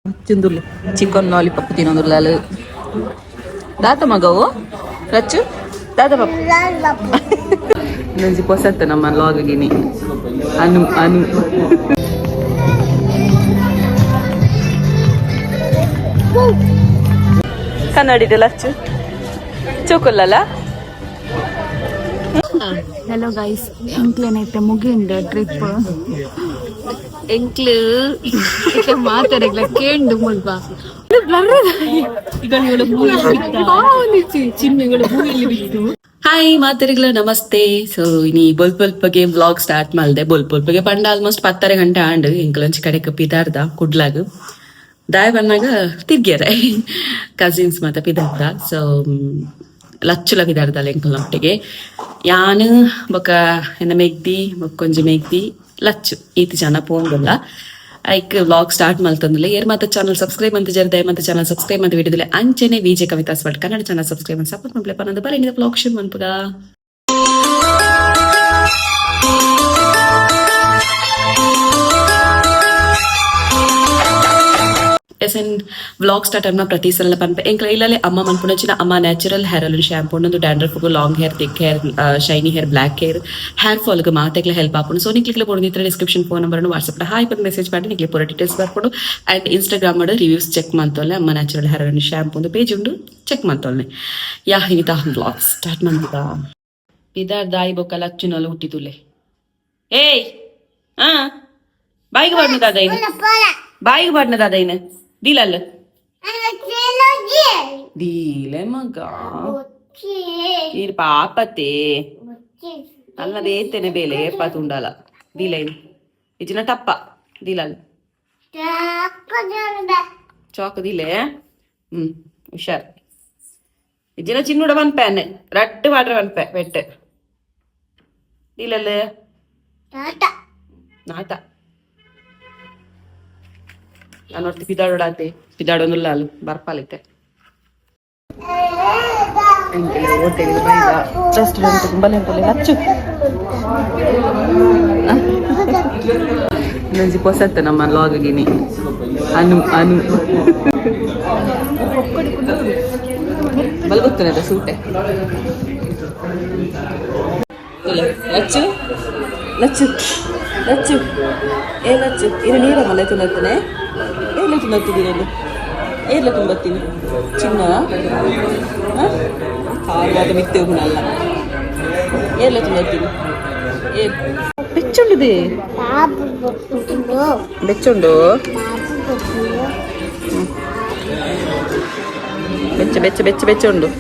ತಿಂದುರ್ಲಿ chicken lollipop ತಿನ್ನೋದಿಲ್ಲ ದಾತ ಮಗವು ರಚ್ಚು ದಾದ ಪಾಪ ನಂಜಿ ಪೊಸತ್ತ ನಮ್ಮ ಲಾಗಿನಿ ಅನು ಅನು ಕನ್ನಡಿದೆ ಲಚ್ಚು ಚೋಕೊಲ್ಲಲ್ಲ ಹಲೋ ಗೈಸ್ ಎಂಕ್ಲೇನೈತೆ ಮುಗಿಂದ ಟ್ರಿಪ್ ಎಂಕ್ಲು ಮಾತಾಡಲ್ಲ ಕೇಂಡು ಮುಲ್ಪ ಹಾಯ್ ಮಾತರಿಗಳ ನಮಸ್ತೆ. ಸೊ ಇನಿ ಬೊಲ್ಪೊಲ್ಪಗೆ ವ್ಲಾಗ್ ಸ್ಟಾರ್ಟ್ ಮಾಡಿದೆ. ಬೊಲ್ಪೊಲ್ಪಗೆ ಪಂಡ ಆಲ್ಮೋಸ್ಟ್ 10 ಗಂಟೆ ಆಂಡ್ ಇಂಕ್ಲಂಚ್ ಕಡೆ ಪಿದಾರ್ದ ಕುಡ್ಲಾಗ ದಾಯ್ ಬಂದಾಗ ತಿರ್ಗ್ಯಾರ ಕಸಿನ್ಸ್ ಮತ್ತೆ ಪಿದಾರ್ದ. ಸೊ ಲಚ್ಚುಲ ಪಿದಾರ್ದಲ್ಲ ಎಂಕಲ್ನೊಟ್ಟಿಗೆ ಯಾನು ಬೊಕ ಎನ್ನ ಮೆಗ್ದಿ ಬೊಕ್ಕೊಂಜಿ ಮೆಗ್ದಿ ಲಚ್ಚು ಈತಿ ಜನ ಪೋಂಗುಲ್ಲ ಐಕ್ ವ್ಲಾಗ್ ಸ್ಟಾರ್ಟ್ ಮಲ್ತಂದಿಲ್ಲ. ಏರ್ ಮತ್ತೆ ಚಾನಲ್ ಸಬ್ಸ್ಕ್ರೈಬ್ ಅಂತ ಜರ್ದೆ ಮತ್ತೆ ಚಾನಲ್ ಸಬ್ಸ್ಕ್ರೈಬ್ ಅಂತ ವಿಡಿಯೋದಿಲ್ಲ ಅಂಚೆನೆ VJ Kavitha's but Kannada channel subscribe ಅಂತ ಸಪೋರ್ಟ್ ಮಾಡ್ಲಪ್ಪ ನಂದು ಬರೀ ವ್ಲಾಗ್ ಶುರು ಮನ್ಪುಗ. ಎಸನ್ ವ್ಲಾಗ್ ಸ್ಟಾರ್ಟ್ ಅನ್ನ ಪ್ರತಿ ಸಲ ಪನ್ಪೆ ಎಂಕ್ಲ ಇಲ್ಲೇ ಅಮ್ಮ ಮನ್ಪುನಚಿನ ಅಮ್ಮ ನ್ಯಾಚುರಲ್ ಹೇರ್ ಅಲ್ಲಿ ಶಾಂಪೂ ಒಂದು dandruff long hair thick hair shiny hair black hair fall ಮಾತೆಗ್ಲ ಹೆಲ್ಪ್ ಆಪುಂಡು. ಸೊ ನಿಕ್ಲಿಕ್ಲೆ ಪೊಂದಿದ್ರೆ description phone number WhatsApp hi ಬಂದು ಮೆಸೇಜ್ ಮಾಡಿ ನಿಕ್ಲೆ ಪೂರ ಡೀಟೇಲ್ಸ್ ಬರ್ಕೊಂಡು ಅಂಡ್ ಇನ್ಸ್ಟಾಗ್ರಾಮ್ ಮಾಡಿ ರಿವ್ಯೂಸ್ ಚೆಕ್ ಮಾಡ್ತೋಲ್ಲೆ ಅಮ್ಮ ನ್ಯಾಚುರಲ್ ಹೇರ್ ಅಲ್ಲಿ ಶಾಂಪೂ ಒಂದು ಪೇಜ್ ಉಂಡು ಚೆಕ್ ಮಾಡ್ತೋಲ್ನೆ ಯಾ ಹಿನಿತಾ ವ್ಲಾಗ್ ಸ್ಟಾರ್ಟ್ ಮಾಡ್ಬಿಡ ಇದಾರ್ ದಾಯಿ ಬೊಕ್ಕ ಲಚ್ಚುನಲ್ಲ ಹುಟ್ಟಿತುಲೆ ಏಯ್ ಹಾ ಬಾಯಿಗೆ ಬಣ್ಣದಾದೈನ ಬಾಯಿಗೆ ಬಣ್ಣದಾದೈನ ದಿಲಲ್ಲ ದೀಲೆ ಮಗ ಪಾಪತೆ ಅಲ್ಲದೇತೇನೆ ಬೇಲೆ ಪಾತ ಉಂಡಾಲ ದಿಲೇನು ಇಜಿನ ಟಪ್ಪ ದಿಲಲ್ಲ ಚಾಕ್ ದಿಲೆ ಹುಷಾರ್ ಇಜಿನ ಚಿನ್ನೂಡ ಪನ್ಪೆ ರಟ್ಟು ವಾಟ್ರ ಪನ್ಪೆ ಬೆಟ್ಟ ದಿಲಲ್ಲ ನಾಟ ನಾನು ಹೊರ್ತಿ ಪಿದಾಡೋಡಾತೆ ಪಿದಾಡೋದಿಲ್ಲ ಅಲ್ಲಿ ಬರ್ಪಾಲಿತ್ತೆ ಹೋಟೆಲ್ ಬೈದ ರೆಸ್ಟೋರೆಂಟ್ ತುಂಬಾ ಹಚ್ಚು ನಂಜಿ ಪೊಸತ್ತ ನಮ್ಮ ಲಾಗಿನಿ ಅನು ಅನು ಬಲ್ ಗೊತ್ತೇನೆ ಸೂಟೆ ಲಚ್ಚು ಲಚ್ಚು ಲಚ್ಚು ಏ ಲಚ್ಚು ಇದು ನೀರಮ್ಮಲ್ಲ ತಿನ್ನತ್ತನೆ ಏರ್ಲ ತಿನ್ನತ್ತಿದ್ದೀನಿ ಏರ್ಲ ತುಂಬತ್ತೀನಿ ಚಿನ್ನ ಆವಾಗ ಮಿತ್ತೆ ಉಣ್ಣಲ್ಲ ಏರ್ಲ ತುಂಬತ್ತೀನಿ ಏರ್ ಬೆಚ್ಚುಂಡಿದೆ ಬೆಚ್ಚುಂಡು ಬೆಚ್ಚ ಬೆಚ್ಚ ಬೆಚ್ಚ ಬೆಚ್ಚ ಉಂಡು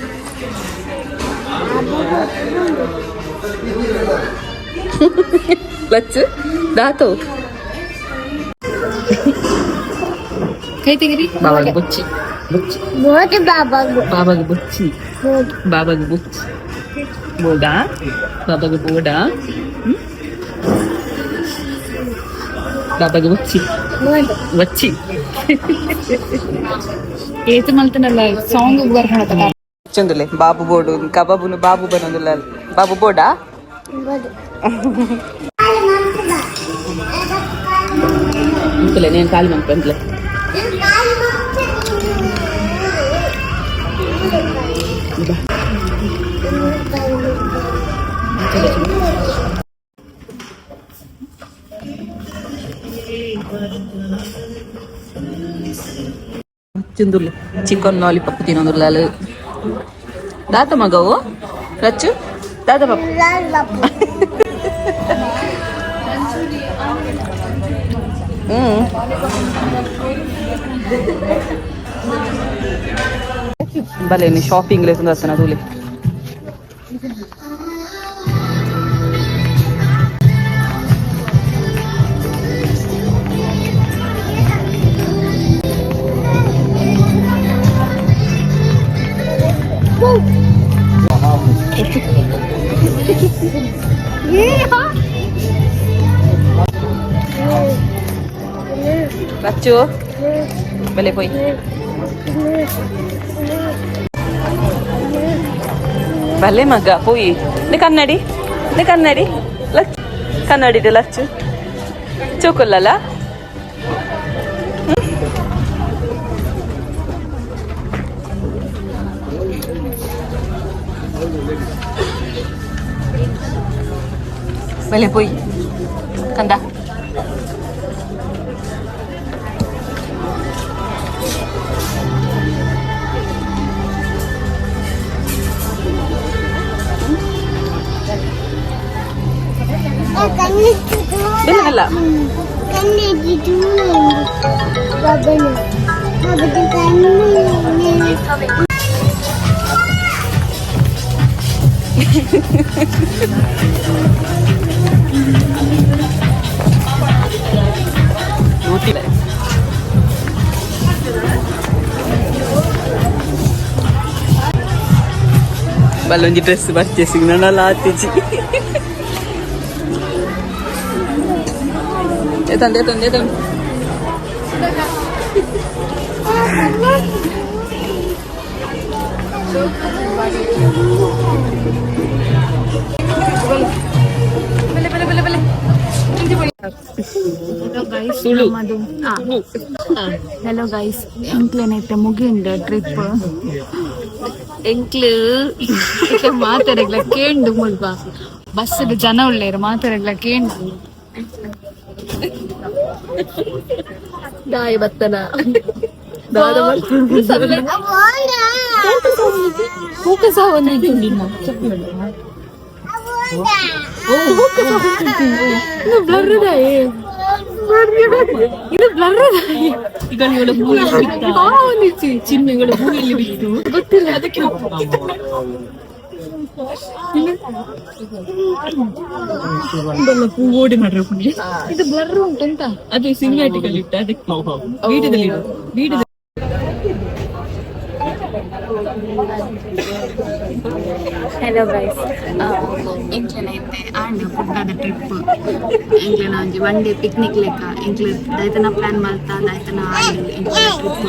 ಲಚ್ಚು ದಾತು ಕೈ ತೆಗಿರಿ ಬಾಬಾಗೆ ಬುಚ್ಚಿ ಬುಚ್ಚಿ ಬಾಬಾಗೆ ಬುಚ್ಚಿ ಬಾಬಾಗೆ ಬುಚ್ಚಿ ಬೋಡಾ ಬಾಬಾಗೆ ಬೋಡಾ ಬಾಬಾಗೆ ಬುಚ್ಚಿ ಬಚ್ಚಿ ಏತು ಮಲ್ತನಲ್ಲ ಸಾಂಗ್ ಬರ್ಕೊಂಡ ಚಂದುಲೆ ಬಾಬು ಬೋಡು ಕಬಾಬುನು ಬಾಬು ಬನ್ನೋದಿಲ್ಲ ಬಾಬು ಬೋಡಾ ಅಂತಲೇ నేను కాలి మంపంట్లే ತಿಂದುರ್ಲಿ ಚಿಕನ್ ಲಾಲಿಪಾಪ್ ತಿನ್ನೋದಿಲ್ಲ ದಾತ ಮಗವು ರಚ್ಚು ದಾದ ಪಾಪ भले नहीं शॉपिंग ले सुंदर सना दूले बच्चों भले कोई भले मग्गा पोई ने कन्नड़ी ಕನ್ನಡಿದೆ ಲಚ್ಚು ಚೋಕೊಲ್ಲಲ್ಲ ಬಲೆ ಪೋಯ್ ಕಂದ ಬೆಲ್ಲ ಬಲ್ಲೊಂಜಿ ಡ್ರೆಸ್ ಪರ್ಚೇಸಿಂಗ್ ನನ್ನ ಆತಿಜಿ ತಂದೆ ಹಲೋ ಗೈಸ್ ಎಂಕ್ಲೇನೈತೆ ಮುಗಿಂದ ಟ್ರಿಪ್ ಎಂಕ್ಲು ಮಾತಾಡಗ್ಲ ಕೇಂಡು ಮುಲ್ಪ ಬಸ್ಸಲ್ಲಿ ಜನ ಉಳ್ಳೇರು ಮಾತಾಡಗ್ಲ ಕೇಂಡು ದಾಯಿ ಬತ್ತನ ಚಿಹ್ನೆಗಳು ಭೂಮಿಯಲ್ಲಿ ಬಿತ್ತು ಗೊತ್ತಿಲ್ಲ ಅದಕ್ಕೆ ಓಡಿ ಮಾಡ್ರೆ ಇದು ಬ್ಲರ್ ಉಂಟೆಂತ ಅದು ಸಿನಿಮ್ಯಾಟಿಕಲ್ ಇಟ್ಟು ಅದಕ್ಕೆ ವಿಡಿಯೋದಲ್ಲಿ ಹಲೋ ಗೈಸ್ ಇಂಕ್ಲೆನೈತೆ ಆಂಡ್ ಫುಡ್ಡಾದ ಟ್ರಿಪ್ ಇಂಕ್ಲೆನ ಒಂಜಿ ಒನ್ ಡೇ ಪಿಕ್ನಿಕ್ ಲೆಕ್ಕ ಇಂಕ್ಲೆ ದೈತನ ಪ್ಲಾನ್ ಮಲ್ತಾ ದೈತನ ಆಂಡ್ ಇಂಕ್ಲೆನ ಟ್ರಿಪ್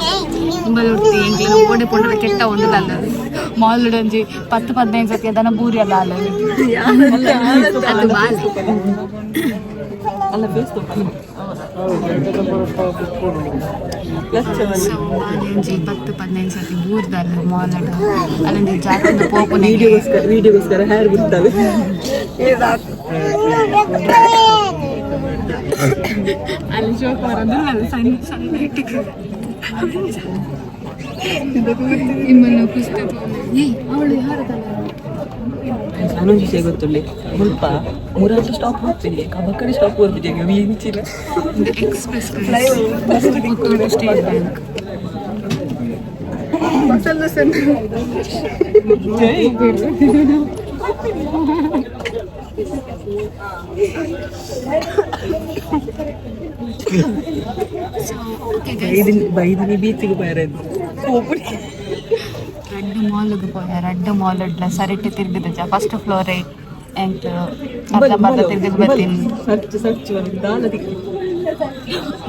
ಇಂಬಲೊಟ್ಟಿ ಇಂಕ್ಲೆನ ಓಡೆ ಪೊಂಡಲ ಕೆಟ್ಟ ಒಂದಲ್ಲ ಮಾಲ್ಡ್ ಒಂಜಿ 10-15 ಸತಿ ಅದನ್ನ ಬೂರಿ ಅಲ್ಲ ಅಲ್ಲ ಅದು ಬಾಲಿ ಅಲ್ಲ ಬೇಸ್ ಒಂಜಿ 10-15 ಸತಿ ಬೂರ್ದಲ್ಲ ಮಾಲ್ಡ್ ಅಲ್ಲೊಂದು ಜಾತ್ರೆ ಪೋಪುನ ವಿಡಿಯೋಗೋಸ್ಕರ ಹೇರ್ ಬಿಡ್ತವೆ ಅಲ್ಲಿ ಶೋಕ್ ಬರೋದು ಅಲ್ಲಿ ಸಣ್ಣ ಇಟ್ಟಿಗೆ ನಿಮ್ಮನ್ನು ಪುಸ್ತಕ ಅವಳು ಯಾರದಲ್ಲ ನಾನೊಂದು ವಿಷಯ ಗೊತ್ತುಳ್ಳಿ ಮುಲ್ಪ ಮೂರಾರು ಸ್ಟಾಪ್ ಹೋಗ್ತಿದ್ದೆ ಕಬಕ್ಕಡಿ ಸ್ಟಾಪ್ ಹೋಗ್ತಿದ್ದೆ ಮಿಂಚಿನ ಎಕ್ಸ್ಪ್ರೆಸ್ ಸ್ಟೇಟ್ ಬ್ಯಾಂಕ್ ಬೈದಿನಿ ಬೀಚಿಗೆ ಬರೋದು ரெண்டு மாலுக்கு போனேன் ரெண்டு மாலுட்ல சரிட்டு திருகுது ஃபர்ஸ்ட் ஃப்ளோர் ಎಂಟ್ ಅರ್ಧ ಬರ್ಧ ತಿರ್ಗದ್ ಬರ್ತೀನಿ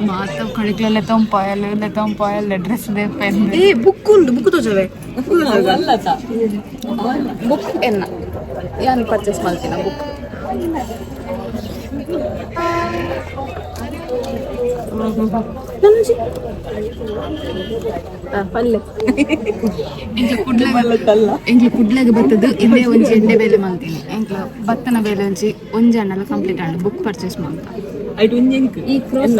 ಮಾತ ಕಳಿಕ್ಲೆಲ್ಲ ತಂಪಾಯಲ್ಲ ಡ್ರೆಸ್ ಬೇಪೆಂದು ಏ ಬುಕ್ ಉಂಟು ಬುಕ್ ತೋಜವೆ ಬುಕ್ ಎನ್ನ ಯಾನ್ ಪರ್ಚೇಸ್ ಮಾಡ್ತೀನಿ ಬುಕ್ ಎಂಕ್ಲ ಕುಡ್ಲಾಗ ಬತ್ತದು ಇದೇ ಒಂಜಿ ಎಣ್ಣೆ ಬೇಲೆ ಮಾಡ್ತೀನಿ ಎಂಕ್ಲ ಬತ್ತನ ಬೇಲೆ ಒಂಜಿ ಹಣ್ಣೆಲ್ಲ ಕಂಪ್ಲೀಟ್ ಹಣ್ಣು ಬುಕ್ ಪರ್ಚೇಸ್ ಮಾಡ್ತಾ ಈ cross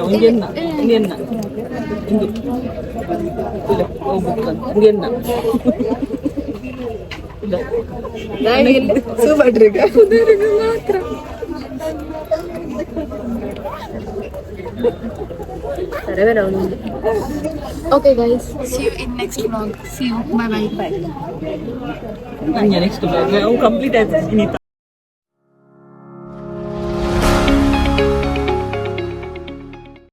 Okay guys, see you in next vlog. See you. Bye bye. Next vlog. Complete